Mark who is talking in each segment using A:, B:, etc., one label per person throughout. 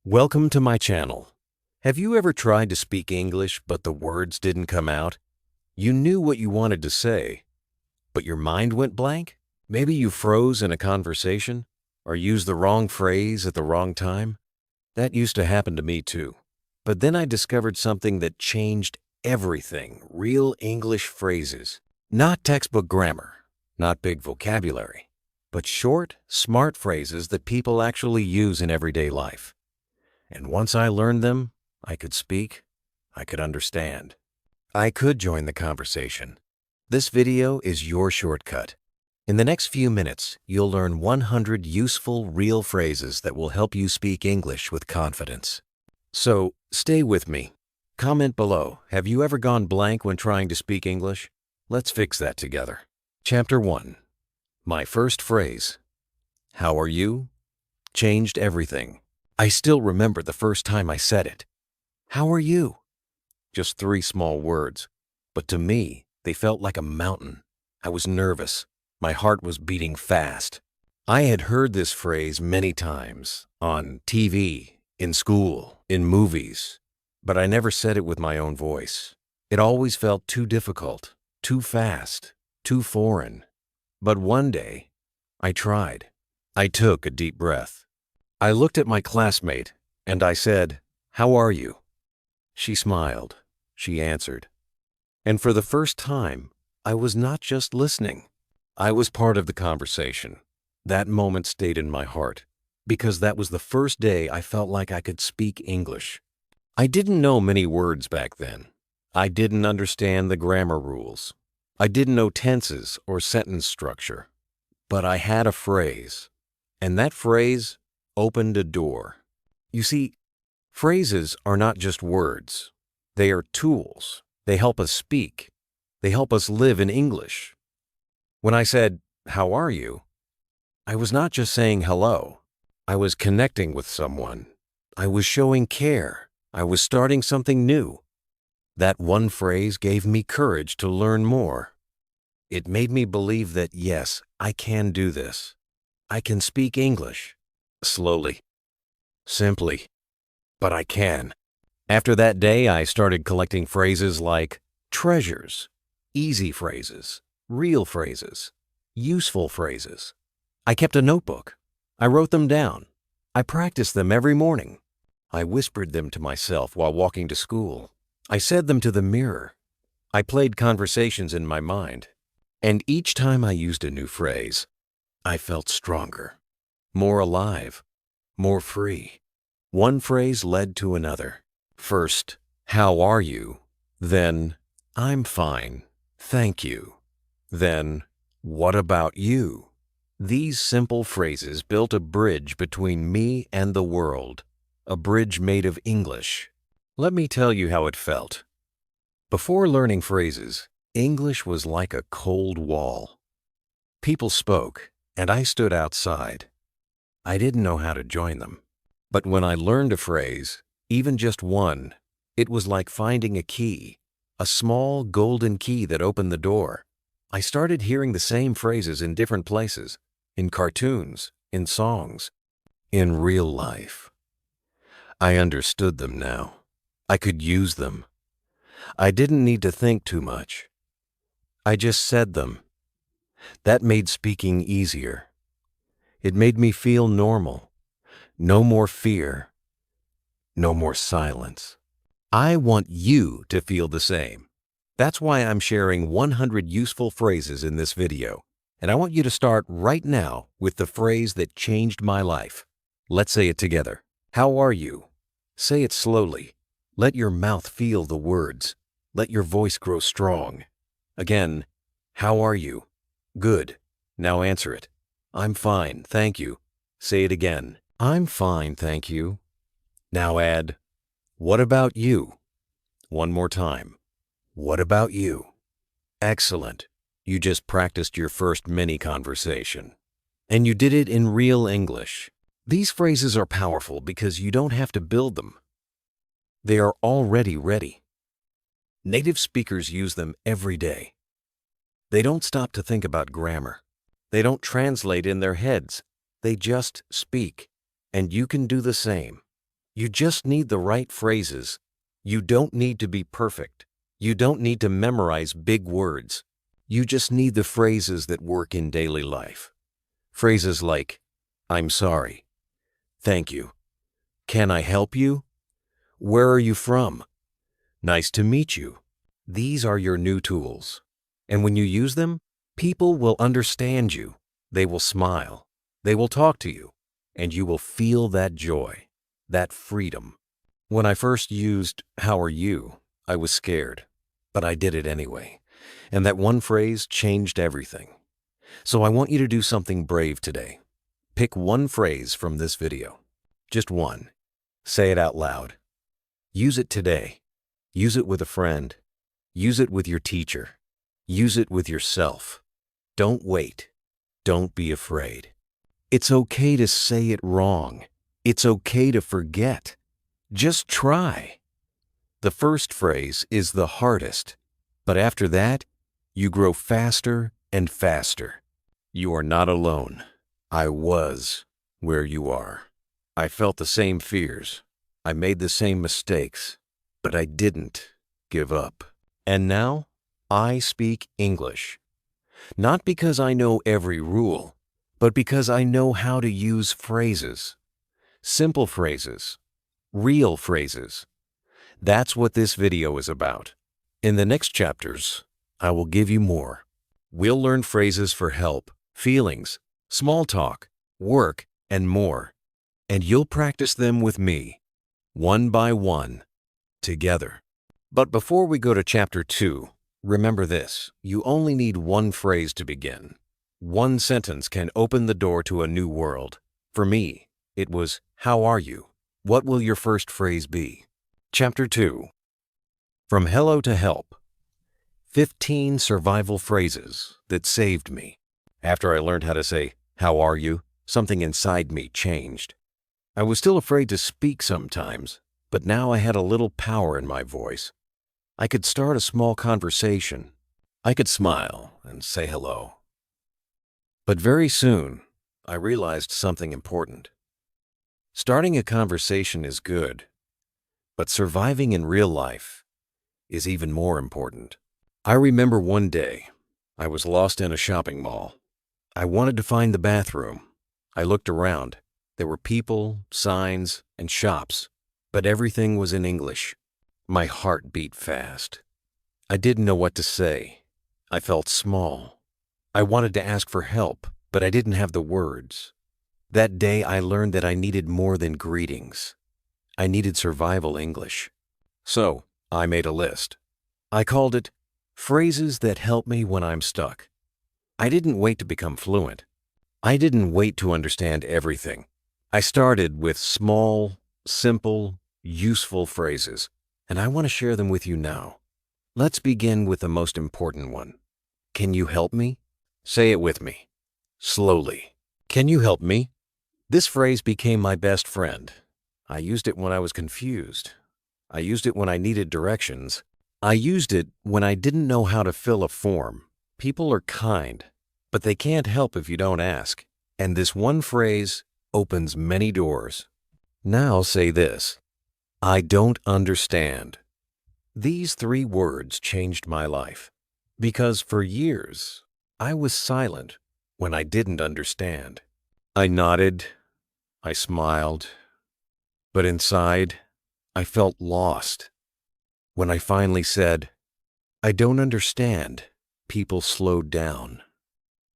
A: Welcome to my channel. Have you ever tried to speak English but the words didn't come out? You knew what you wanted to say, but your mind went blank? Maybe you froze in a conversation or used the wrong phrase at the wrong time? That used to happen to me too. But then I discovered something that changed everything. Real English phrases. Not textbook grammar, not big vocabulary, but short, smart phrases that people actually use in everyday life. And once I learned them, I could speak, I could understand. I could join the conversation. This video is your shortcut. In the next few minutes, you'll learn 100 useful, real phrases that will help you speak English with confidence. So, stay with me. Comment below, have you ever gone blank when trying to speak English? Let's fix that together. Chapter 1. My first phrase. How are you? Changed everything. I still remember the first time I said it. How are you? Just 3 small words, but to me, they felt like a mountain. I was nervous. My heart was beating fast. I had heard this phrase many times, on TV, in school, in movies, but I never said it with my own voice. It always felt too difficult, too fast, too foreign. But one day, I tried. I took a deep breath. I looked at my classmate, and I said, "How are you?" She smiled. She answered. And for the first time, I was not just listening. I was part of the conversation. That moment stayed in my heart, because that was the first day I felt like I could speak English. I didn't know many words back then. I didn't understand the grammar rules. I didn't know tenses or sentence structure. But I had a phrase, and that phrase opened a door. You see, phrases are not just words. They are tools. They help us speak. They help us live in English. When I said, "How are you?" I was not just saying hello. I was connecting with someone. I was showing care. I was starting something new. That one phrase gave me courage to learn more. It made me believe that, yes, I can do this. I can speak English. Slowly. Simply. But I can. After that day, I started collecting phrases like treasures, easy phrases, real phrases, useful phrases. I kept a notebook. I wrote them down. I practiced them every morning. I whispered them to myself while walking to school. I said them to the mirror. I played conversations in my mind. And each time I used a new phrase, I felt stronger, more alive, more free. One phrase led to another. First, "How are you?" Then, "I'm fine, thank you." Then, "What about you?" These simple phrases built a bridge between me and the world, a bridge made of English. Let me tell you how it felt. Before learning phrases, English was like a cold wall. People spoke, and I stood outside. I didn't know how to join them. But when I learned a phrase, even just one, it was like finding a key, a small golden key that opened the door. I started hearing the same phrases in different places, in cartoons, in songs, in real life. I understood them now. I could use them. I didn't need to think too much. I just said them. That made speaking easier. It made me feel normal. No more fear. No more silence. I want you to feel the same. That's why I'm sharing 100 useful phrases in this video. And I want you to start right now with the phrase that changed my life. Let's say it together. How are you? Say it slowly. Let your mouth feel the words. Let your voice grow strong. Again, how are you? Good. Now answer it. I'm fine, thank you. Say it again. I'm fine, thank you. Now add, what about you? One more time. What about you? Excellent. You just practiced your first mini conversation. And you did it in real English. These phrases are powerful because you don't have to build them. They are already ready. Native speakers use them every day. They don't stop to think about grammar. They don't translate in their heads. They just speak. And you can do the same. You just need the right phrases. You don't need to be perfect. You don't need to memorize big words. You just need the phrases that work in daily life. Phrases like, I'm sorry, thank you, can I help you, where are you from, nice to meet you. These are your new tools. And when you use them, people will understand you. They will smile. They will talk to you. And you will feel that joy, that freedom. When I first used, how are you, I was scared, but I did it anyway. And that one phrase changed everything. So I want you to do something brave today. Pick one phrase from this video. Just one. Say it out loud. Use it today. Use it with a friend. Use it with your teacher. Use it with yourself. Don't wait. Don't be afraid. It's okay to say it wrong. It's okay to forget. Just try. The first phrase is the hardest, but after that, you grow faster and faster. You are not alone. I was where you are. I felt the same fears. I made the same mistakes, but I didn't give up. And now, I speak English. Not because I know every rule, but because I know how to use phrases. Simple phrases. Real phrases. That's what this video is about. In the next chapters, I will give you more. We'll learn phrases for help, feelings, small talk, work, and more. And you'll practice them with me, one by one, together. But before we go to chapter 2, remember this: you only need one phrase to begin. One sentence can open the door to a new world. For me, it was, how are you? What will your first phrase be? Chapter 2. From Hello to Help. 15 survival phrases that saved me. After I learned how to say, how are you? Something inside me changed. I was still afraid to speak sometimes, but now I had a little power in my voice. I could start a small conversation. I could smile and say hello. But very soon, I realized something important. Starting a conversation is good, but surviving in real life is even more important. I remember one day, I was lost in a shopping mall. I wanted to find the bathroom. I looked around. There were people, signs, and shops, but everything was in English. My heart beat fast. I didn't know what to say. I felt small. I wanted to ask for help, but I didn't have the words. That day I learned that I needed more than greetings. I needed survival English. So I made a list. I called it Phrases That Help Me When I'm Stuck. I didn't wait to become fluent. I didn't wait to understand everything. I started with small, simple, useful phrases, and I want to share them with you now. Let's begin with the most important one. Can you help me? Say it with me. Slowly. Can you help me? This phrase became my best friend. I used it when I was confused. I used it when I needed directions. I used it when I didn't know how to fill a form. People are kind, but they can't help if you don't ask. And this one phrase opens many doors. Now say this: I don't understand. These 3 words changed my life, because for years I was silent when I didn't understand. I nodded, I smiled, but inside I felt lost. When I finally said, I don't understand, people slowed down.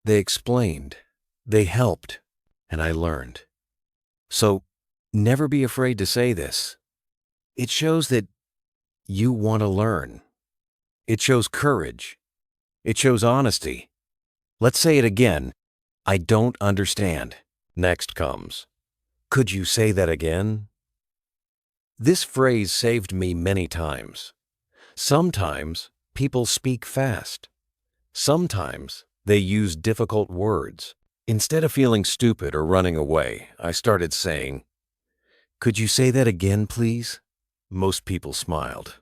A: They explained, they helped, and I learned. So never be afraid to say this. It shows that you want to learn. It shows courage. It shows honesty. Let's say it again. I don't understand. Next comes, could you say that again? This phrase saved me many times. Sometimes people speak fast. Sometimes they use difficult words. Instead of feeling stupid or running away, I started saying, could you say that again, please? Most people smiled.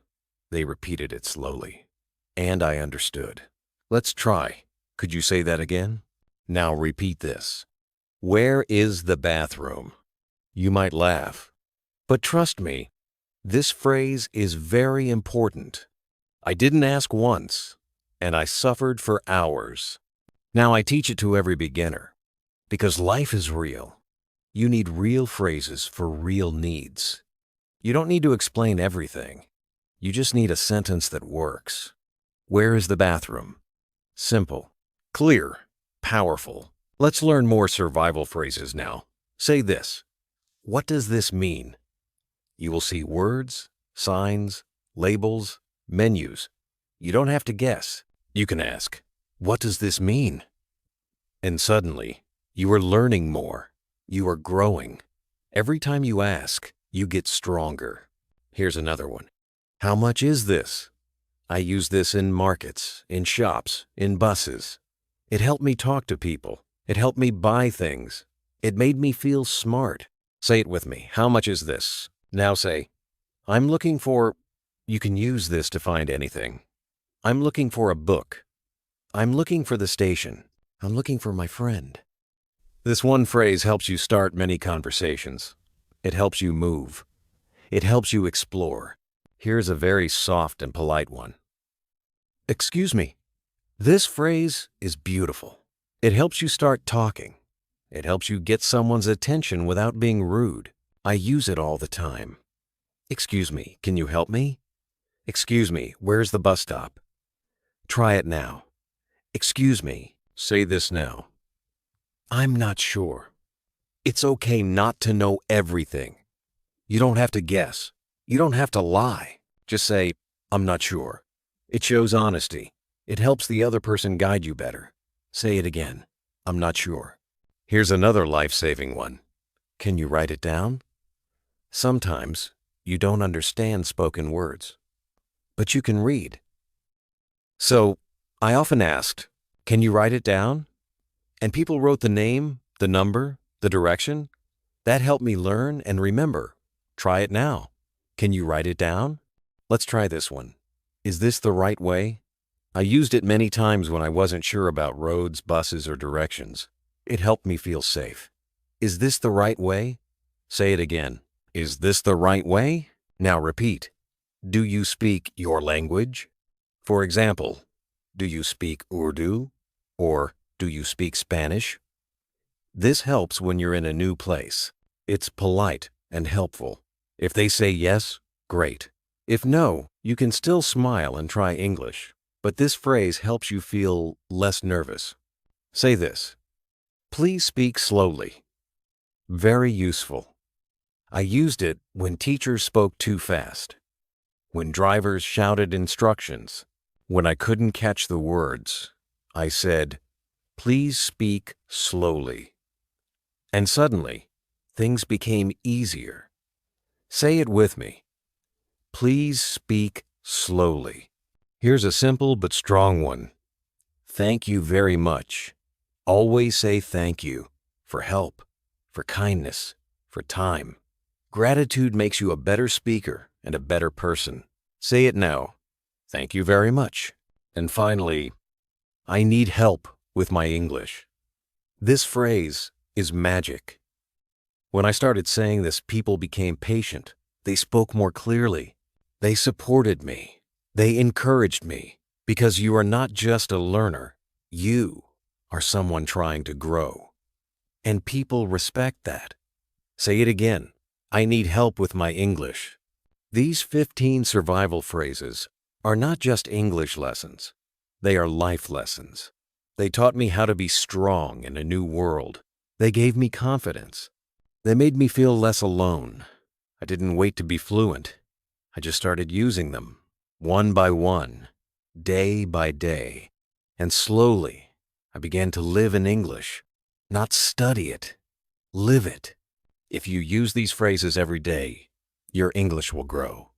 A: They repeated it slowly. And I understood. Let's try. Could you say that again? Now repeat this. Where is the bathroom? You might laugh, But trust me, this phrase is very important. I didn't ask once, and I suffered for hours. Now I teach it to every beginner, because life is real. You need real phrases for real needs. You don't need to explain everything. You just need a sentence that works. Where is the bathroom? Simple, clear, powerful. Let's learn more survival phrases now. Say this. What does this mean? You will see words, signs, labels, menus. You don't have to guess. You can ask, what does this mean? And suddenly, you are learning more. You are growing. Every time you ask, you get stronger. Here's another one. How much is this? I use this in markets, in shops, in buses. It helped me talk to people. It helped me buy things. It made me feel smart. Say it with me. How much is this? Now say, I'm looking for... You can use this to find anything. I'm looking for a book. I'm looking for the station. I'm looking for my friend. This one phrase helps you start many conversations. It helps you move. It helps you explore. Here's a very soft and polite one. Excuse me. This phrase is beautiful. It helps you start talking. It helps you get someone's attention without being rude. I use it all the time. Excuse me, can you help me? Excuse me, where's the bus stop? Try it now. Excuse me, say this now. I'm not sure. It's okay not to know everything. You don't have to guess. You don't have to lie. Just say, I'm not sure. It shows honesty. It helps the other person guide you better. Say it again. I'm not sure. Here's another life-saving one. Can you write it down? Sometimes you don't understand spoken words, but you can read. So I often asked, can you write it down? And people wrote the name, the number, the direction. That helped me learn and remember. Try it now. Can you write it down? Let's try this one. Is this the right way? I used it many times when I wasn't sure about roads, buses, or directions. It helped me feel safe. Is this the right way? Say it again. Is this the right way? Now repeat. Do you speak your language? For example, do you speak Urdu? Or do you speak Spanish? This helps when you're in a new place. It's polite and helpful. If they say yes, great. If no, you can still smile and try English. But this phrase helps you feel less nervous. Say this. Please speak slowly. Very useful. I used it when teachers spoke too fast, when drivers shouted instructions, when I couldn't catch the words. I said, please speak slowly. And suddenly, things became easier. Say it with me. Please speak slowly. Here's a simple but strong one. Thank you very much. Always say thank you for help, for kindness, for time. Gratitude makes you a better speaker and a better person. Say it now. Thank you very much. And finally, I need help with my English. This phrase is magic. When I started saying this, people became patient. They spoke more clearly. They supported me. They encouraged me. Because you are not just a learner. You are someone trying to grow. And people respect that. Say it again. I need help with my English. These 15 survival phrases are not just English lessons. They are life lessons. They taught me how to be strong in a new world. They gave me confidence. They made me feel less alone. I didn't wait to be fluent. I just started using them, one by one, day by day. And slowly, I began to live in English, not study it, live it. If you use these phrases every day, your English will grow.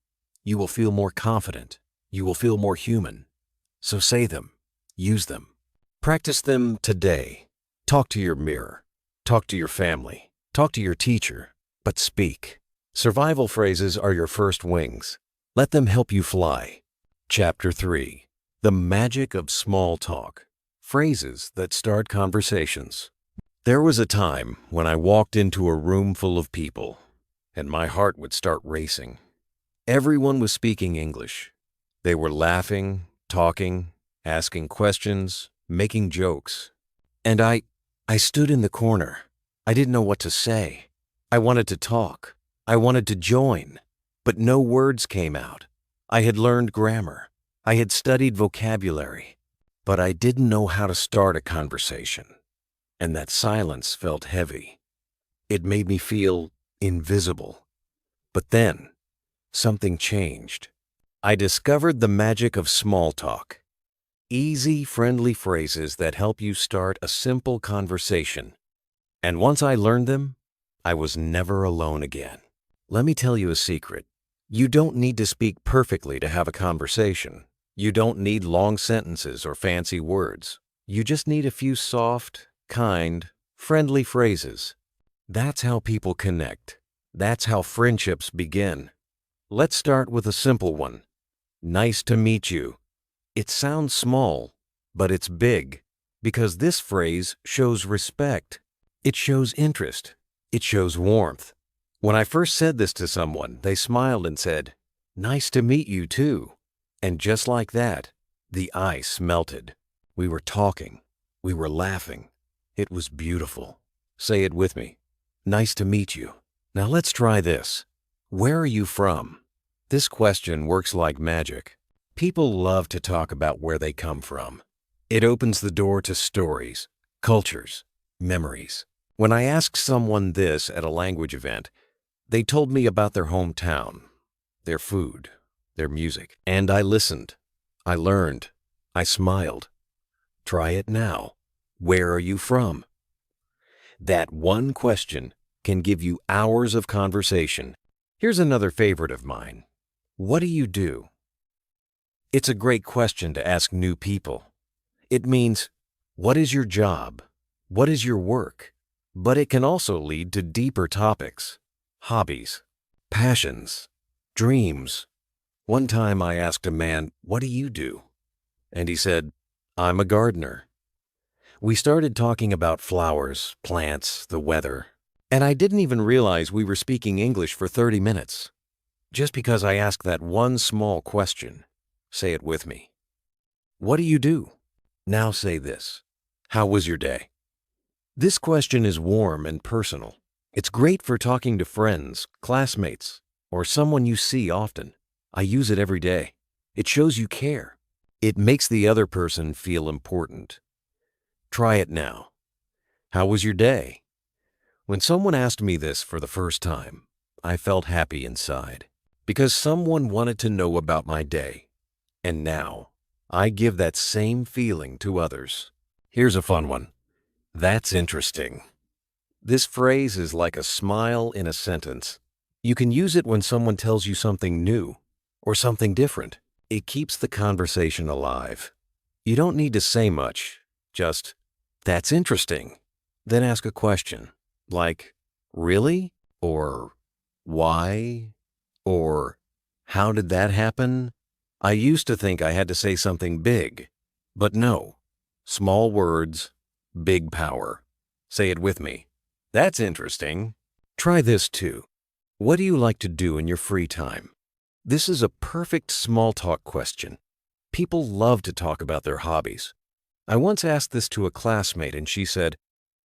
A: You will feel more confident. You will feel more human. So say them, use them. Practice them today. Talk to your mirror. Talk to your family. Talk to your teacher. But speak. Survival phrases are your first wings. Let them help you fly. Chapter 3. The Magic of Small Talk. Phrases that start conversations. There was a time when I walked into a room full of people, and my heart would start racing. Everyone was speaking English. They were laughing, talking, asking questions, making jokes. And I stood in the corner. I didn't know what to say. I wanted to talk. I wanted to join. But no words came out. I had learned grammar. I had studied vocabulary. But I didn't know how to start a conversation. And that silence felt heavy. It made me feel invisible. But then, something changed. I discovered the magic of small talk. Easy, friendly phrases that help you start a simple conversation. And once I learned them, I was never alone again. Let me tell you a secret. You don't need to speak perfectly to have a conversation. You don't need long sentences or fancy words. You just need a few soft, kind, friendly phrases. That's how people connect. That's how friendships begin. Let's start with a simple one. Nice to meet you. It sounds small, but it's big, because this phrase shows respect. It shows interest. It shows warmth. When I first said this to someone, they smiled and said, "Nice to meet you too." And just like that, the ice melted. We were talking. We were laughing. It was beautiful. Say it with me. Nice to meet you. Now let's try this. Where are you from? This question works like magic. People love to talk about where they come from. It opens the door to stories, cultures, memories. When I asked someone this at a language event, they told me about their hometown, their food, their music, and I listened. I learned. I smiled. Try it now. Where are you from? That one question can give you hours of conversation. Here's another favorite of mine. What do you do? It's a great question to ask new people. It means, what is your job? What is your work? But it can also lead to deeper topics, hobbies, passions, dreams. One time I asked a man, "What do you do?" And he said, "I'm a gardener." We started talking about flowers, plants, the weather, and I didn't even realize we were speaking English for 30 minutes. Just because I asked that one small question. Say it with me. What do you do? Now say this. How was your day? This question is warm and personal. It's great for talking to friends, classmates, or someone you see often. I use it every day. It shows you care. It makes the other person feel important. Try it now. How was your day? When someone asked me this for the first time, I felt happy inside because someone wanted to know about my day. And now, I give that same feeling to others. Here's a fun one. That's interesting. This phrase is like a smile in a sentence. You can use it when someone tells you something new or something different. It keeps the conversation alive. You don't need to say much, just, "That's interesting." Then ask a question, like, "Really?" or "Why?" or "How did that happen?" I used to think I had to say something big, but no. Small words, big power. Say it with me. That's interesting. Try this too. What do you like to do in your free time? This is a perfect small talk question. People love to talk about their hobbies. I once asked this to a classmate and she said,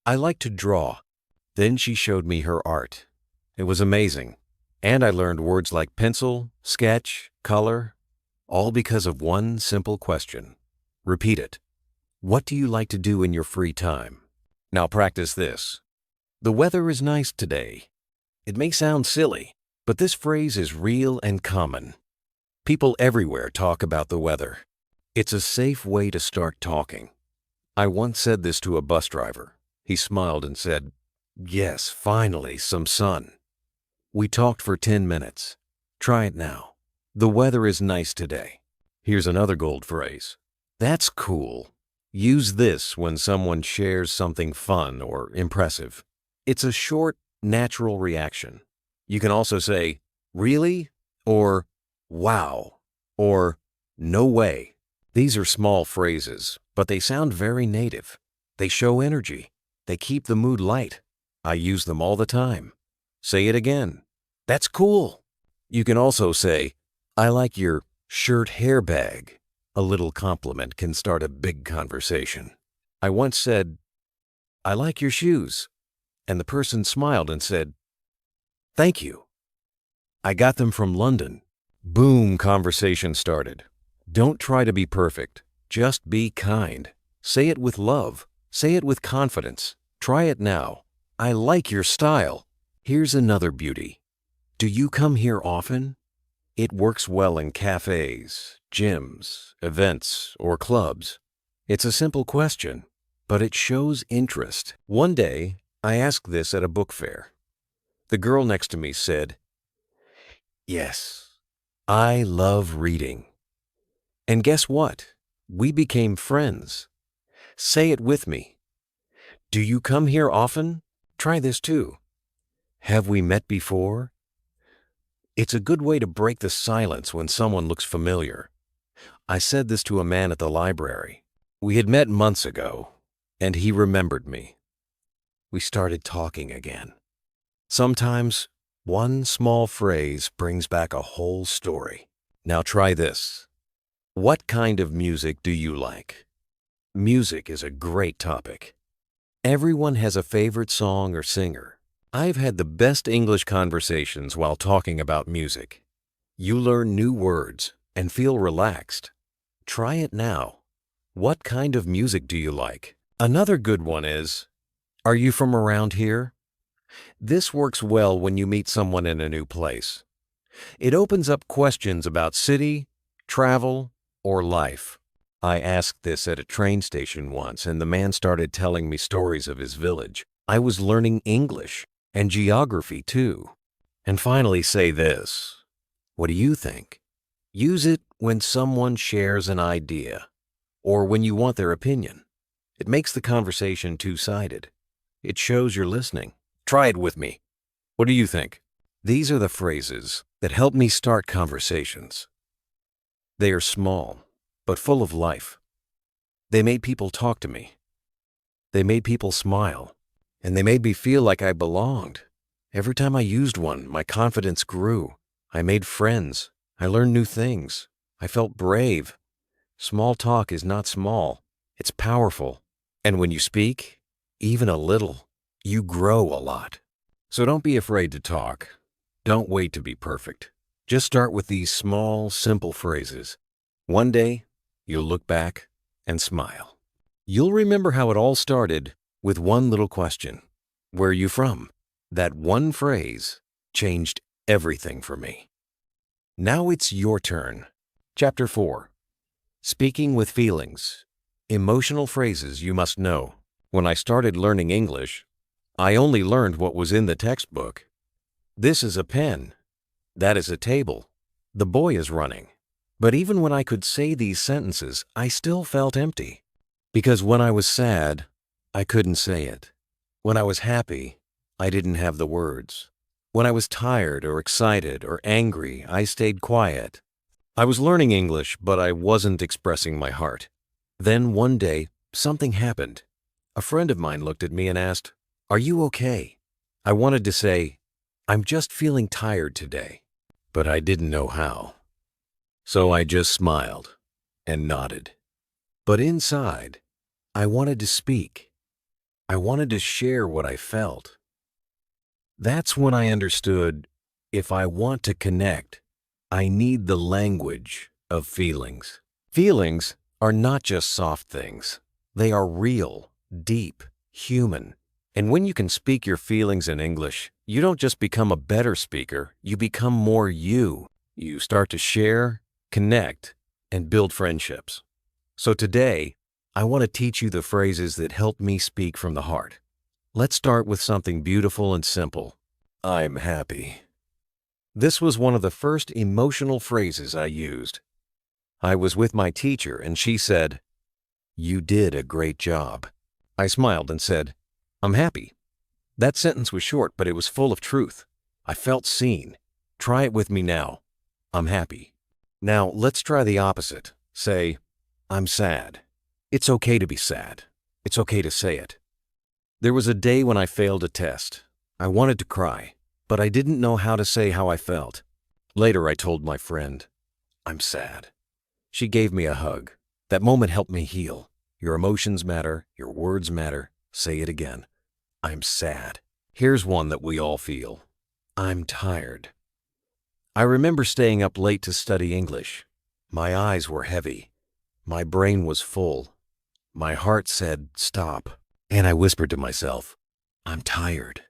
A: "I like to draw." Then she showed me her art. It was amazing. And I learned words like pencil, sketch, color, all because of one simple question. Repeat it. What do you like to do in your free time? Now practice this. The weather is nice today. It may sound silly, but this phrase is real and common. People everywhere talk about the weather. It's a safe way to start talking. I once said this to a bus driver. He smiled and said, "Yes, finally, some sun." We talked for 10 minutes. Try it now. The weather is nice today. Here's another gold phrase. That's cool. Use this when someone shares something fun or impressive. It's a short, natural reaction. You can also say, "Really?" or "Wow," or "No way." These are small phrases, but they sound very native. They show energy. They keep the mood light. I use them all the time. Say it again. That's cool. You can also say, I like your shirt hair bag. A little compliment can start a big conversation. I once said, I like your shoes. And the person smiled and said, thank you. I got them from London. Boom, conversation started. Don't try to be perfect. Just be kind. Say it with love. Say it with confidence. Try it now. I like your style. Here's another beauty. Do you come here often? It works well in cafes, gyms, events, or clubs. It's a simple question, but it shows interest. One day, I asked this at a book fair. The girl next to me said, yes, I love reading. And guess what? We became friends. Say it with me. Do you come here often? Try this too. Have we met before? It's a good way to break the silence when someone looks familiar. I said this to a man at the library. We had met months ago, and he remembered me. We started talking again. Sometimes, one small phrase brings back a whole story. Now try this. What kind of music do you like? Music is a great topic. Everyone has a favorite song or singer. I've had the best English conversations while talking about music. You learn new words and feel relaxed. Try it now. What kind of music do you like? Another good one is, are you from around here? This works well when you meet someone in a new place. It opens up questions about city, travel, or life. I asked this at a train station once, and the man started telling me stories of his village. I was learning English and geography too. And finally say this. What do you think? Use it when someone shares an idea or when you want their opinion. It makes the conversation two-sided. It shows you're listening. Try it with me. What do you think? These are the phrases that help me start conversations. They are small, but full of life. They made people talk to me. They made people smile. And they made me feel like I belonged. Every time I used one, my confidence grew. I made friends. I learned new things. I felt brave. Small talk is not small. It's powerful. And when you speak, even a little, you grow a lot. So don't be afraid to talk. Don't wait to be perfect. Just start with these small, simple phrases. One day, you'll look back and smile. You'll remember how it all started with one little question. Where are you from? That one phrase changed everything for me. Now it's your turn. Chapter 4. Speaking with feelings. Emotional phrases you must know. When I started learning English, I only learned what was in the textbook. This is a pen. That is a table. The boy is running. But even when I could say these sentences, I still felt empty. Because when I was sad, I couldn't say it. When I was happy, I didn't have the words. When I was tired or excited or angry, I stayed quiet. I was learning English, but I wasn't expressing my heart. Then one day, something happened. A friend of mine looked at me and asked, "Are you okay?" I wanted to say, "I'm just feeling tired today," but I didn't know how. So I just smiled and nodded. But inside, I wanted to speak. I wanted to share what I felt. That's when I understood, if I want to connect, I need the language of feelings. Feelings are not just soft things. They are real, deep, human. And when you can speak your feelings in English, you don't just become a better speaker, you become more you. You start to share, connect, and build friendships. So today, I want to teach you the phrases that help me speak from the heart. Let's start with something beautiful and simple. I'm happy. This was one of the first emotional phrases I used. I was with my teacher and she said, "You did a great job." I smiled and said, "I'm happy." That sentence was short, but it was full of truth. I felt seen. Try it with me now. I'm happy. Now let's try the opposite. Say, I'm sad. It's okay to be sad. It's okay to say it. There was a day when I failed a test. I wanted to cry. but I didn't know how to say how I felt. Later, I told my friend, "I'm sad." She gave me a hug. That moment helped me heal. Your emotions matter. Your words matter. Say it again. I'm sad. Here's one that we all feel. I'm tired. I remember staying up late to study English. My eyes were heavy. My brain was full. My heart said, "Stop." And I whispered to myself, "I'm tired."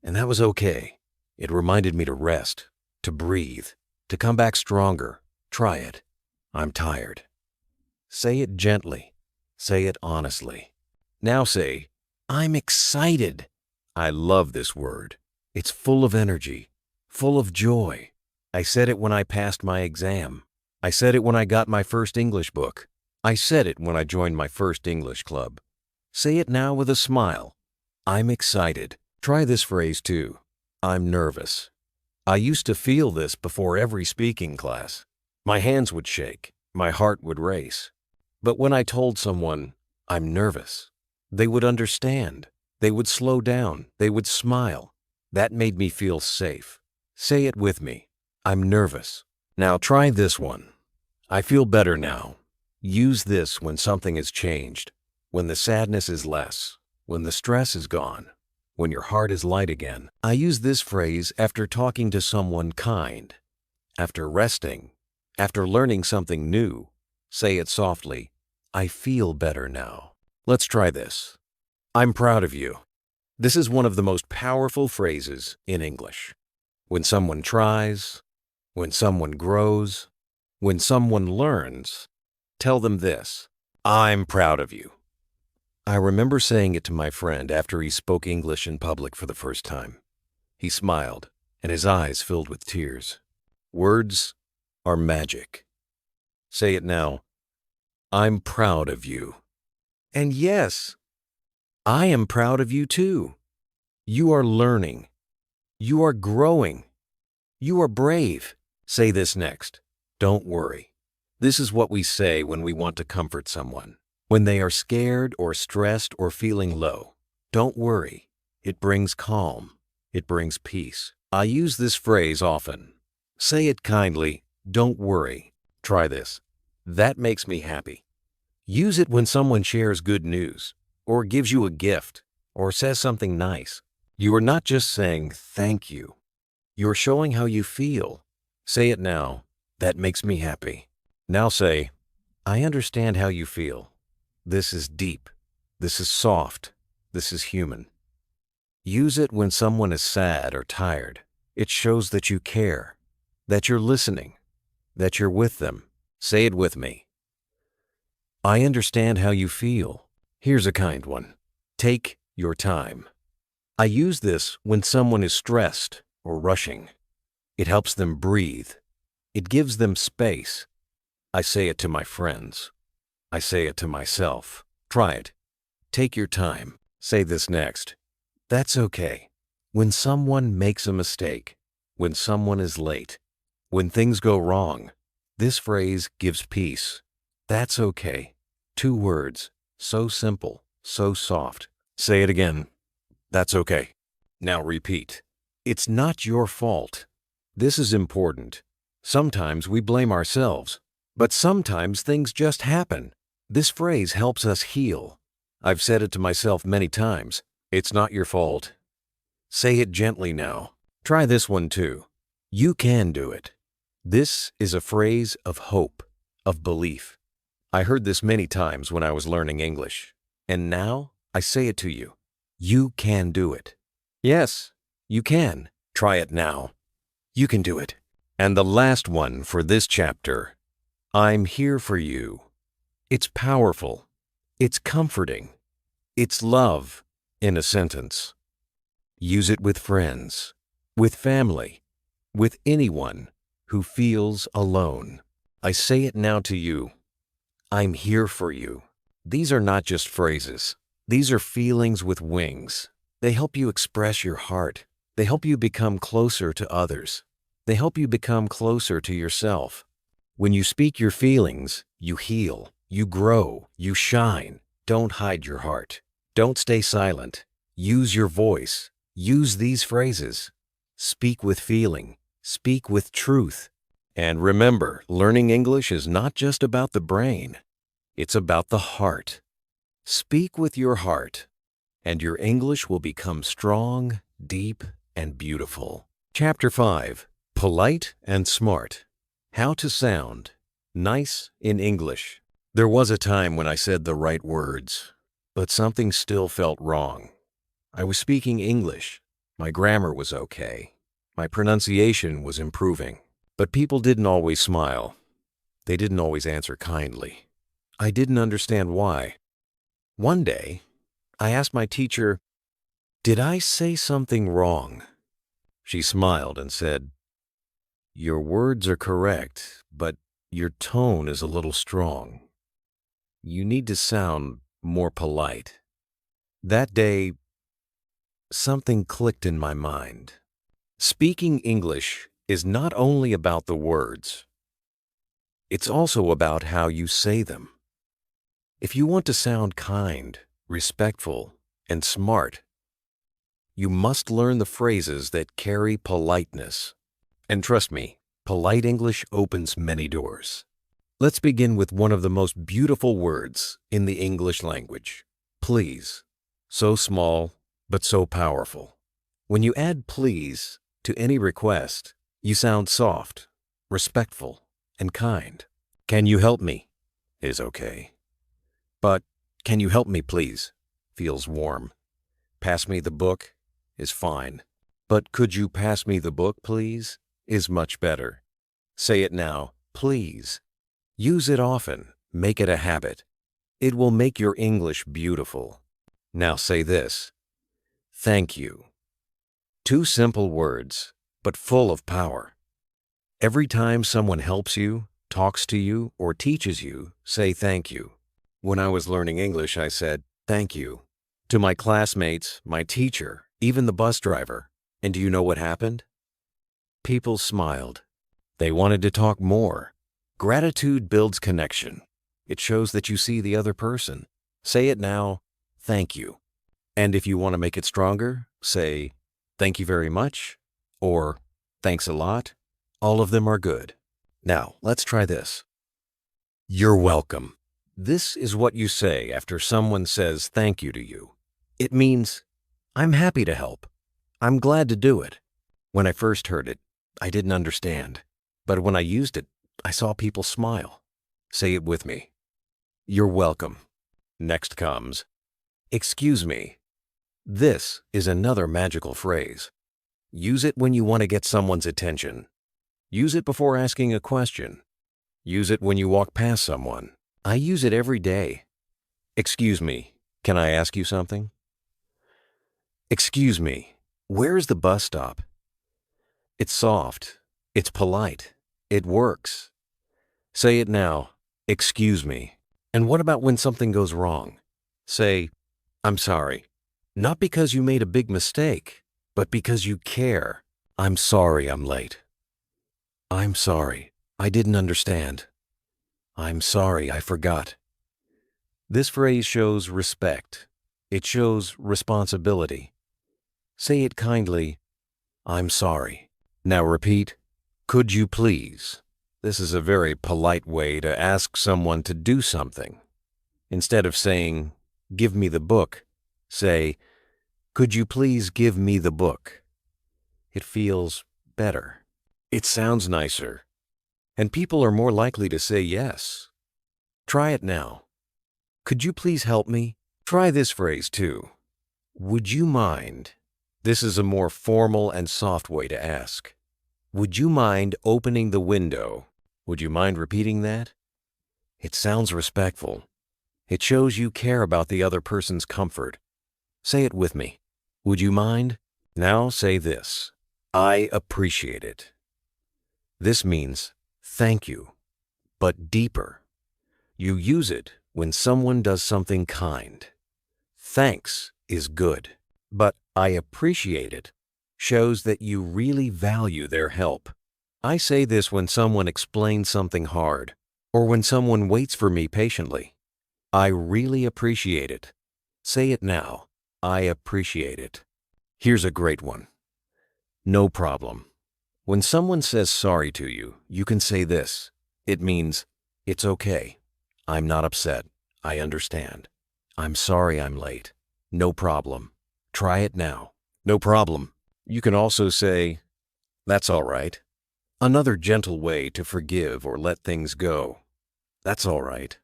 A: And that was okay. It reminded me to rest, to breathe, to come back stronger. Try it. I'm tired. Say it gently. Say it honestly. Now say, I'm excited. I love this word. It's full of energy, full of joy. I said it when I passed my exam. I said it when I got my first English book. I said it when I joined my first English club. Say it now with a smile. I'm excited. Try this phrase too. I'm nervous. I used to feel this before every speaking class. My hands would shake. My heart would race. But when I told someone, I'm nervous, they would understand. They would slow down. They would smile. That made me feel safe. Say it with me. I'm nervous. Now try this one. I feel better now. Use this when something has changed, when the sadness is less, when the stress is gone, when your heart is light again. I use this phrase after talking to someone kind, after resting, after learning something new. Say it softly. I feel better now. Let's try this. I'm proud of you. This is one of the most powerful phrases in English. When someone tries, when someone grows, when someone learns, tell them this. I'm proud of you. I remember saying it to my friend after he spoke English in public for the first time. He smiled, and his eyes filled with tears. Words are magic. Say it now. I'm proud of you. And yes, I am proud of you too. You are learning. You are growing. You are brave. Say this next. Don't worry. This is what we say when we want to comfort someone. When they are scared or stressed or feeling low. Don't worry. It brings calm. It brings peace. I use this phrase often. Say it kindly. Don't worry. Try this. That makes me happy. Use it when someone shares good news, or gives you a gift, or says something nice. You are not just saying thank you. You're showing how you feel. Say it now. That makes me happy. Now say, I understand how you feel. This is deep. This is soft. This is human. Use it when someone is sad or tired. It shows that you care, that you're listening, that you're with them. Say it with me. I understand how you feel. Here's a kind one. Take your time. I use this when someone is stressed or rushing. It helps them breathe. It gives them space. I say it to my friends. I say it to myself. Try it. Take your time. Say this next. That's okay. When someone makes a mistake, when someone is late, when things go wrong, this phrase gives peace. That's okay. 2 words. So simple, so soft. Say it again. That's okay. Now repeat. It's not your fault. This is important. Sometimes we blame ourselves, but sometimes things just happen. This phrase helps us heal. I've said it to myself many times. It's not your fault. Say it gently now. Try this one too. You can do it. This is a phrase of hope, of belief. I heard this many times when I was learning English, and now I say it to you. You can do it. Yes, you can. Try it now. You can do it. And the last one for this chapter. I'm here for you. It's powerful. It's comforting. It's love in a sentence. Use it with friends, with family, with anyone who feels alone. I say it now to you. I'm here for you. These are not just phrases. These are feelings with wings. They help you express your heart. They help you become closer to others. They help you become closer to yourself. When you speak your feelings, you heal, you grow, you shine. Don't hide your heart. Don't stay silent. Use your voice. Use these phrases. Speak with feeling. Speak with truth. And remember, learning English is not just about the brain. It's about the heart. Speak with your heart, and your English will become strong, deep, and beautiful. Chapter 5. Polite and Smart. How to sound nice in English. There was a time when I said the right words, but something still felt wrong. I was speaking English. My grammar was okay. My pronunciation was improving. But people didn't always smile. They didn't always answer kindly. I didn't understand why. One day, I asked my teacher, "Did I say something wrong?" She smiled and said, "Your words are correct, but your tone is a little strong. You need to sound more polite." That day, something clicked in my mind. Speaking English is not only about the words. It's also about how you say them. If you want to sound kind, respectful, and smart, you must learn the phrases that carry politeness. And trust me, polite English opens many doors. Let's begin with one of the most beautiful words in the English language, please. So small, but so powerful. When you add please to any request, you sound soft, respectful, and kind. Can you help me is okay. But can you help me please feels warm. Pass me the book is fine. But could you pass me the book please is much better. Say it now, please. Use it often. Make it a habit. It will make your English beautiful. Now say this, thank you. Two simple words, but full of power. Every time someone helps you, talks to you, or teaches you, say thank you. When I was learning English, I said thank you to my classmates, my teacher, even the bus driver. And do you know what happened? People smiled. They wanted to talk more. Gratitude builds connection. It shows that you see the other person. Say it now, thank you. And if you want to make it stronger, say thank you very much or thanks a lot. All of them are good. Now, let's try this. You're welcome. This is what you say after someone says thank you to you. It means, I'm happy to help. I'm glad to do it. When I first heard it, I didn't understand. But when I used it, I saw people smile. Say it with me. You're welcome. Next comes, excuse me. This is another magical phrase. Use it when you want to get someone's attention. Use it before asking a question. Use it when you walk past someone. I use it every day. Excuse me, can I ask you something? Excuse me, where is the bus stop? It's soft. It's polite. It works. Say it now, excuse me. And what about when something goes wrong? Say, I'm sorry. Not because you made a big mistake, but because you care. I'm sorry I'm late. I'm sorry, I didn't understand. I'm sorry I forgot. This phrase shows respect. It shows responsibility. Say it kindly, I'm sorry. Now repeat, could you please? This is a very polite way to ask someone to do something. Instead of saying, give me the book, say, could you please give me the book? It feels better. It sounds nicer. And people are more likely to say yes. Try it now. Could you please help me? Try this phrase too. Would you mind? This is a more formal and soft way to ask. Would you mind opening the window? Would you mind repeating that? It sounds respectful. It shows you care about the other person's comfort. Say it with me. Would you mind? Now say this. I appreciate it. This means thank you, but deeper. You use it when someone does something kind. Thanks is good, but I appreciate it shows that you really value their help. I say this when someone explains something hard or when someone waits for me patiently. I really appreciate it. Say it now. I appreciate it. Here's a great one. No problem. When someone says sorry to you, you can say this. It means, it's okay. I'm not upset. I understand. I'm sorry I'm late. No problem. Try it now. No problem. You can also say, that's all right. Another gentle way to forgive or let things go. That's all right.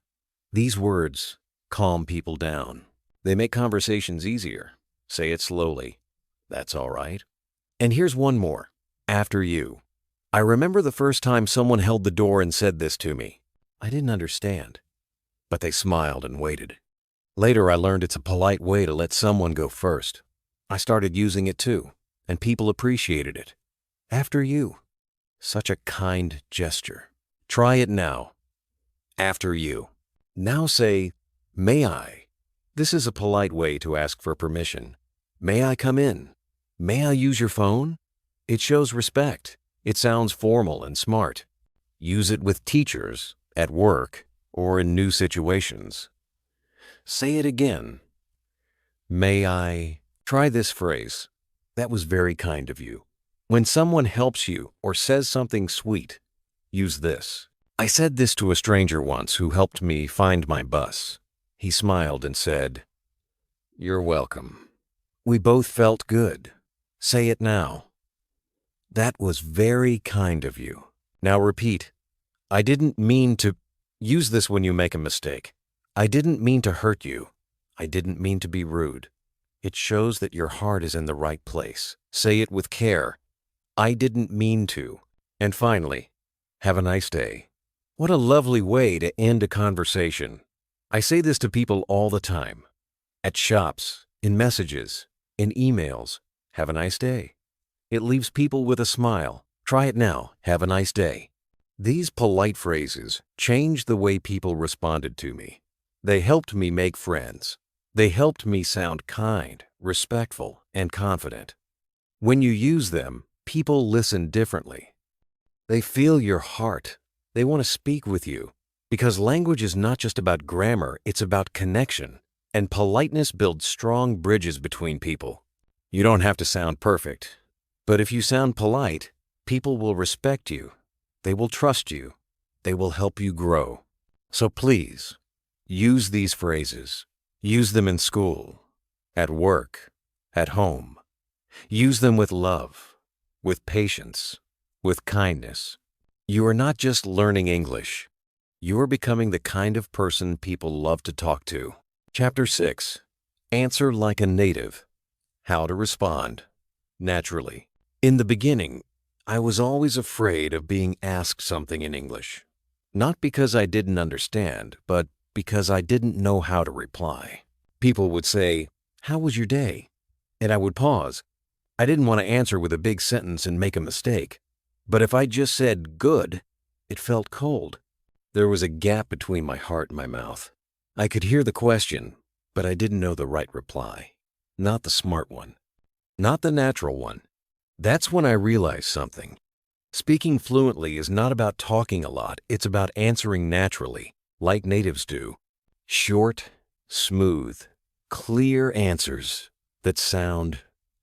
A: These words calm people down. They make conversations easier. Say it slowly. That's all right. And here's one more. After you. I remember the first time someone held the door and said this to me. I didn't understand, but they smiled and waited. Later, I learned it's a polite way to let someone go first. I started using it too, and people appreciated it. After you. Such a kind gesture. Try it now. After you. Now say, may I? This is a polite way to ask for permission. May I come in? May I use your phone? It shows respect. It sounds formal and smart. Use it with teachers, at work, or in new situations. Say it again. May I? Try this phrase. That was very kind of you. When someone helps you or says something sweet, use this. I said this to a stranger once who helped me find my bus. He smiled and said, you're welcome. We both felt good. Say it now. That was very kind of you. Now repeat. I didn't mean to. Use this when you make a mistake. I didn't mean to hurt you. I didn't mean to be rude. It shows that your heart is in the right place. Say it with care. I didn't mean to. And finally, have a nice day. What a lovely way to end a conversation. I say this to people all the time. At shops, in messages, in emails. Have a nice day. It leaves people with a smile. Try it now. Have a nice day. These polite phrases changed the way people responded to me. They helped me make friends. They helped me sound kind, respectful, and confident. When you use them, people listen differently. They feel your heart. They want to speak with you. Because language is not just about grammar, it's about connection. And politeness builds strong bridges between people. You don't have to sound perfect. But if you sound polite, people will respect you. They will trust you. They will help you grow. So please, use these phrases. Use them in school, at work, at home. Use them with love, with patience, with kindness. You are not just learning English. You are becoming the kind of person people love to talk to. Chapter 6. Answer like a native. How to respond naturally. In the beginning, I was always afraid of being asked something in English. Not because I didn't understand, but because I didn't know how to reply. People would say, "How was your day?" And I would pause. I didn't want to answer with a big sentence and make a mistake. But if I just said, "Good," it felt cold. There was a gap between my heart and my mouth. I could hear the question, but I didn't know the right reply. Not the smart one. Not the natural one. That's when I realized something. Speaking fluently is not about talking a lot. It's about answering naturally, like natives do. Short, smooth, clear answers that sound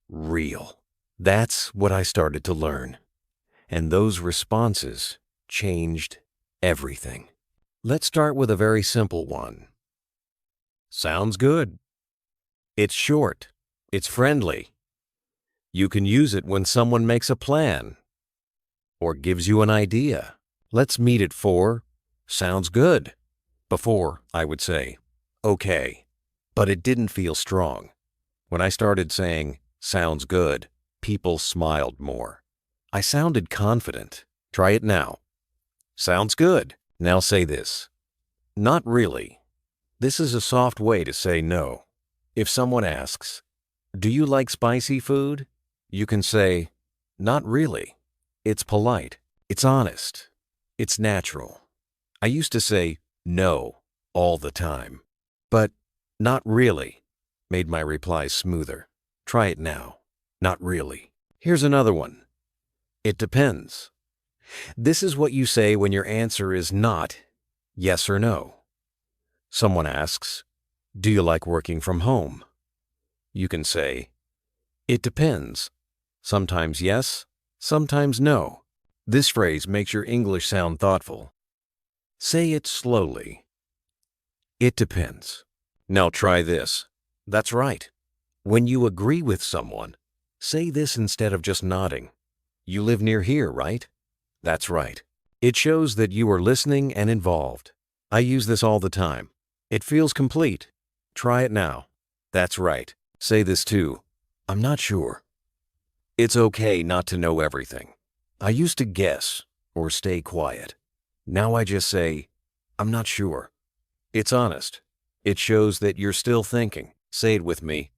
A: real. That's what I started to learn. And those responses changed everything. Let's start with a very simple one. Sounds good. It's short. It's friendly. You can use it when someone makes a plan or gives you an idea. Let's meet it for sounds good. Before, I would say, okay, but it didn't feel strong. When I started saying sounds good, people smiled more. I sounded confident. Try it now. Sounds good. Now say this. Not really. This is a soft way to say no. If someone asks, do you like spicy food? You can say, not really. It's polite. It's honest. It's natural. I used to say no all the time, but not really made my reply smoother. Try it now. Not really. Here's another one. It depends. This is what you say when your answer is not yes or no. Someone asks, do you like working from home? You can say, it depends. Sometimes yes, sometimes no. This phrase makes your English sound thoughtful. Say it slowly. It depends. Now try this. That's right. When you agree with someone, say this instead of just nodding. You live near here, right? That's right. It shows that you are listening and involved. I use this all the time. It feels complete. Try it now. That's right. Say this too. I'm not sure. It's okay not to know everything. I used to guess or stay quiet. Now I just say, I'm not sure. It's honest. It shows that you're still thinking. Say it with me.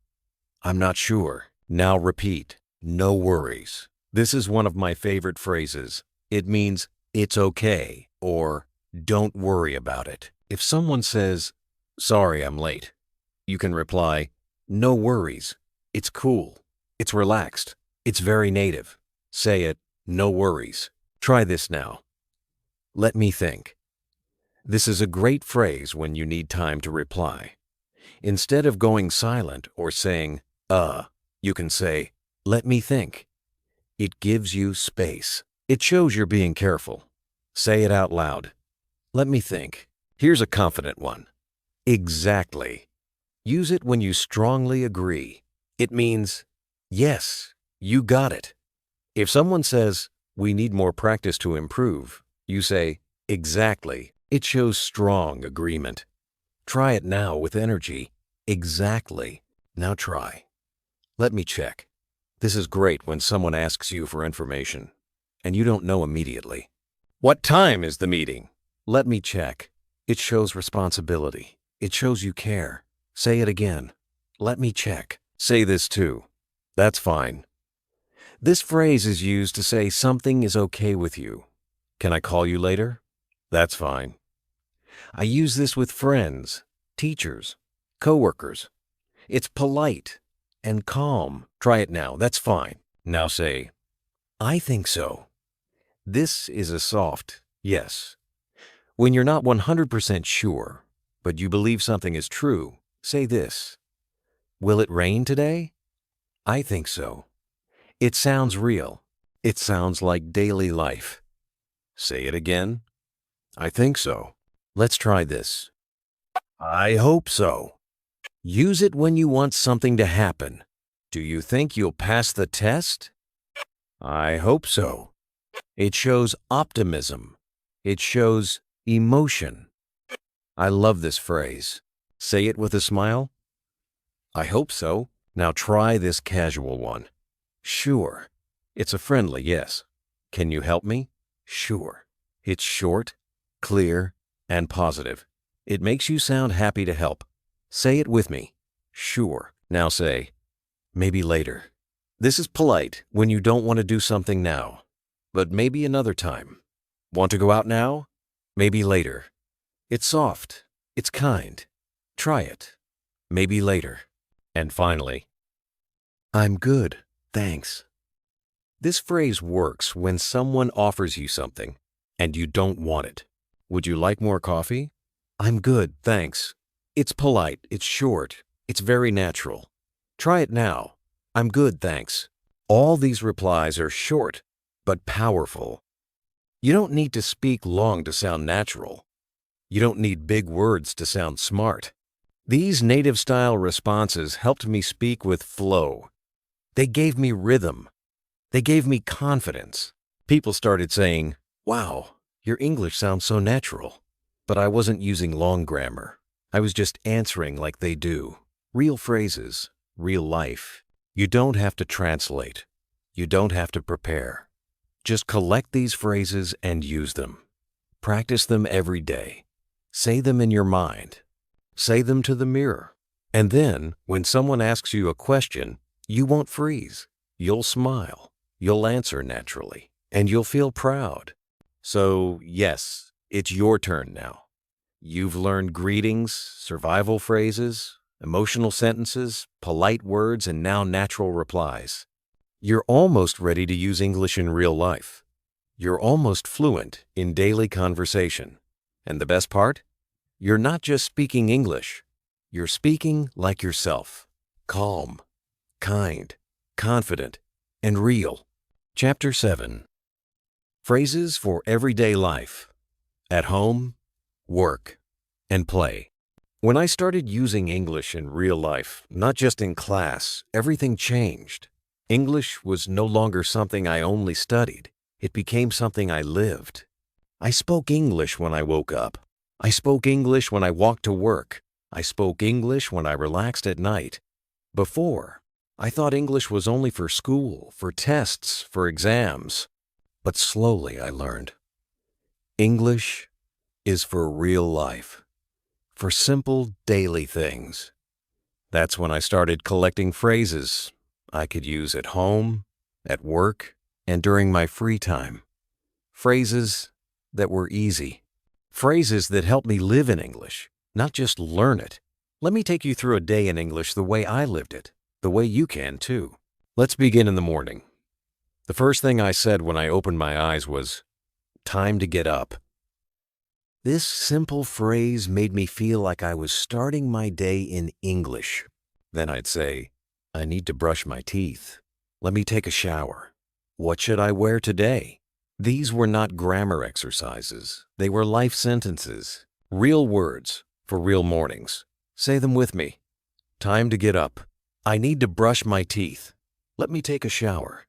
A: I'm not sure. Now repeat. No worries. This is one of my favorite phrases. It means it's okay or don't worry about it. If someone says, sorry, I'm late, you can reply, no worries. It's cool. It's relaxed. It's very native. Say it, no worries. Try this now. Let me think. This is a great phrase when you need time to reply. Instead of going silent or saying, you can say, let me think. It gives you space. It shows you're being careful. Say it out loud. Let me think. Here's a confident one. Exactly. Use it when you strongly agree. It means, yes, you got it. If someone says, we need more practice to improve, you say, exactly. It shows strong agreement. Try it now with energy. Exactly. Now try. Let me check. This is great when someone asks you for information and you don't know immediately. What time is the meeting? Let me check. It shows responsibility. It shows you care. Say it again. Let me check. Say this too. That's fine. This phrase is used to say something is okay with you. Can I call you later? That's fine. I use this with friends, teachers, coworkers. It's polite and calm. Try it now. That's fine. Now say, I think so. This is a soft yes. When you're not 100% sure, but you believe something is true, say this. Will it rain today? I think so. It sounds real. It sounds like daily life. Say it again. I think so. Let's try this. I hope so. Use it when you want something to happen. Do you think you'll pass the test? I hope so. It shows optimism. It shows emotion. I love this phrase. Say it with a smile. I hope so. Now try this casual one. Sure. It's a friendly yes. Can you help me? Sure. It's short, clear, and positive. It makes you sound happy to help. Say it with me. Sure. Now say, maybe later. This is polite when you don't want to do something now, but maybe another time. Want to go out now? Maybe later. It's soft. It's kind. Try it. Maybe later. And finally, I'm good, thanks. This phrase works when someone offers you something and you don't want it. Would you like more coffee? I'm good, thanks. It's polite, it's short, it's very natural. Try it now. I'm good, thanks. All these replies are short, but powerful. You don't need to speak long to sound natural. You don't need big words to sound smart. These native-style responses helped me speak with flow. They gave me rhythm. They gave me confidence. People started saying, wow, your English sounds so natural. But I wasn't using long grammar. I was just answering like they do. Real phrases, real life. You don't have to translate. You don't have to prepare. Just collect these phrases and use them. Practice them every day. Say them in your mind. Say them to the mirror. And then, when someone asks you a question, you won't freeze. You'll smile. You'll answer naturally. And you'll feel proud. So, yes, it's your turn now. You've learned greetings, survival phrases, emotional sentences, polite words, and now natural replies. You're almost ready to use English in real life. You're almost fluent in daily conversation. And the best part? You're not just speaking English. You're speaking like yourself. Calm, kind, confident, and real. Chapter 7. Phrases for everyday life. At home, work, and play. When I started using English in real life, not just in class, everything changed. English was no longer something I only studied. It became something I lived. I spoke English when I woke up. I spoke English when I walked to work. I spoke English when I relaxed at night. Before, I thought English was only for school, for tests, for exams. But slowly I learned. English is for real life, for simple daily things. That's when I started collecting phrases I could use at home, at work, and during my free time. Phrases that were easy. Phrases that helped me live in English, not just learn it. Let me take you through a day in English the way I lived it, the way you can too. Let's begin in the morning. The first thing I said when I opened my eyes was, "Time to get up." This simple phrase made me feel like I was starting my day in English. Then I'd say, "I need to brush my teeth. Let me take a shower. What should I wear today?" These were not grammar exercises. They were life sentences, real words for real mornings. Say them with me. Time to get up. I need to brush my teeth. Let me take a shower.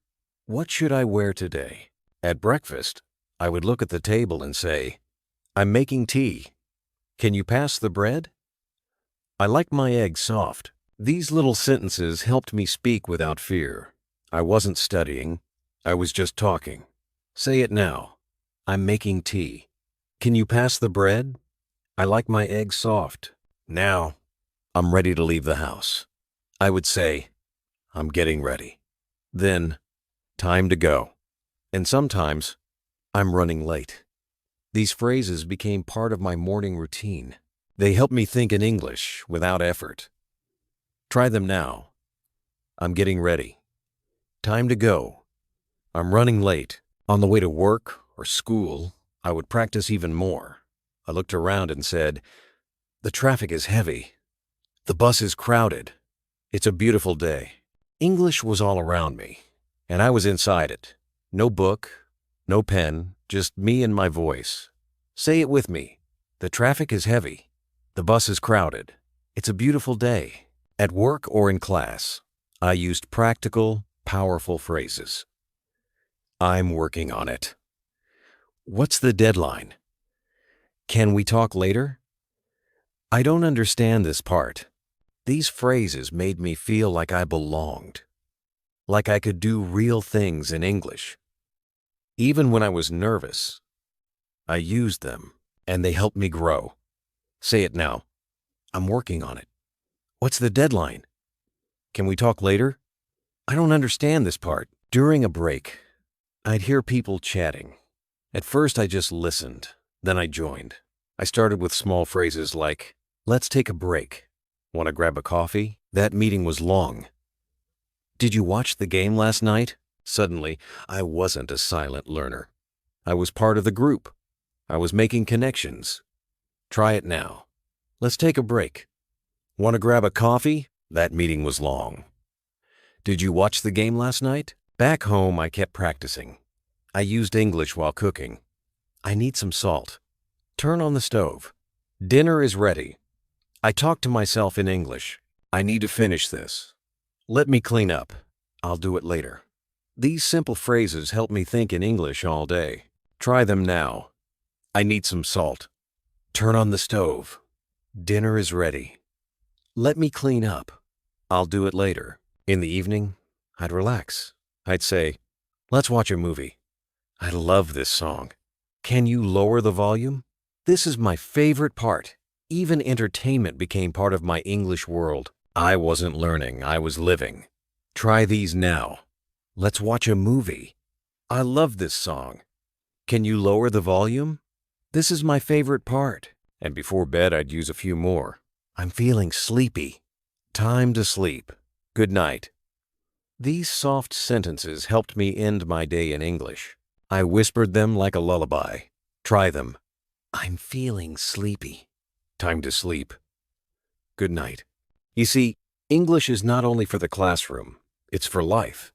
A: What should I wear today? At breakfast, I would look at the table and say, "I'm making tea. Can you pass the bread? I like my eggs soft." These little sentences helped me speak without fear. I wasn't studying. I was just talking. Say it now. I'm making tea. Can you pass the bread? I like my eggs soft. Now, I'm ready to leave the house. I would say, I'm getting ready. Then, time to go. And sometimes, I'm running late. These phrases became part of my morning routine. They helped me think in English without effort. Try them now. I'm getting ready. Time to go. I'm running late. On the way to work or school, I would practice even more. I looked around and said, "The traffic is heavy. The bus is crowded. It's a beautiful day." English was all around me, and I was inside it. No book, no pen, just me and my voice. Say it with me. The traffic is heavy. The bus is crowded. It's a beautiful day. At work or in class, I used practical, powerful phrases. I'm working on it. What's the deadline? Can we talk later? I don't understand this part. These phrases made me feel like I belonged, like I could do real things in English. Even when I was nervous, I used them, and they helped me grow. Say it now. I'm working on it. What's the deadline? Can we talk later? I don't understand this part. During a break, I'd hear people chatting. At first, I just listened. Then I joined. I started with small phrases like, "Let's take a break. Want to grab a coffee?" That meeting was long. "Did you watch the game last night?" Suddenly, I wasn't a silent learner. I was part of the group. I was making connections. Try it now. Let's take a break. Want to grab a coffee? That meeting was long. Did you watch the game last night? Back home, I kept practicing. I used English while cooking. I need some salt. Turn on the stove. Dinner is ready. I talk to myself in English. I need to finish this. Let me clean up. I'll do it later. These simple phrases help me think in English all day. Try them now. I need some salt. Turn on the stove. Dinner is ready. Let me clean up. I'll do it later. In the evening, I'd relax. I'd say, "Let's watch a movie. I love this song. Can you lower the volume?" This is my favorite part. Even entertainment became part of my English world. I wasn't learning, I was living. Try these now. Let's watch a movie. I love this song. Can you lower the volume? This is my favorite part. And before bed, I'd use a few more. I'm feeling sleepy. Time to sleep. Good night. These soft sentences helped me end my day in English. I whispered them like a lullaby. Try them. I'm feeling sleepy. Time to sleep. Good night. You see, English is not only for the classroom, it's for life.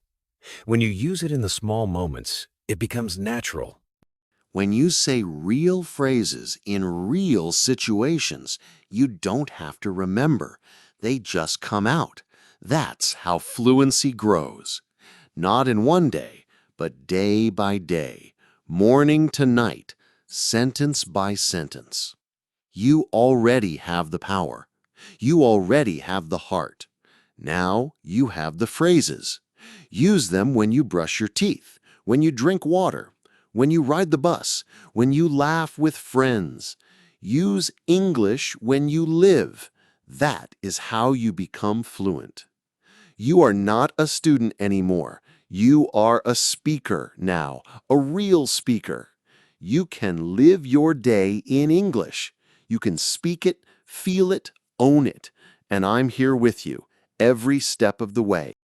A: When you use it in the small moments, it becomes natural.
B: When you say real phrases in real situations, you don't have to remember. They just come out. That's how fluency grows. Not in one day, but day by day, morning to night, sentence by sentence. You already have the power. You already have the heart. Now you have the phrases. Use them when you brush your teeth, when you drink water, when you ride the bus, when you laugh with friends. Use English when you live. That is how you become fluent. You are not a student anymore. You are a speaker now, a real speaker. You can live your day in English. You can speak it, feel it, own it. And I'm here with you every step of the way.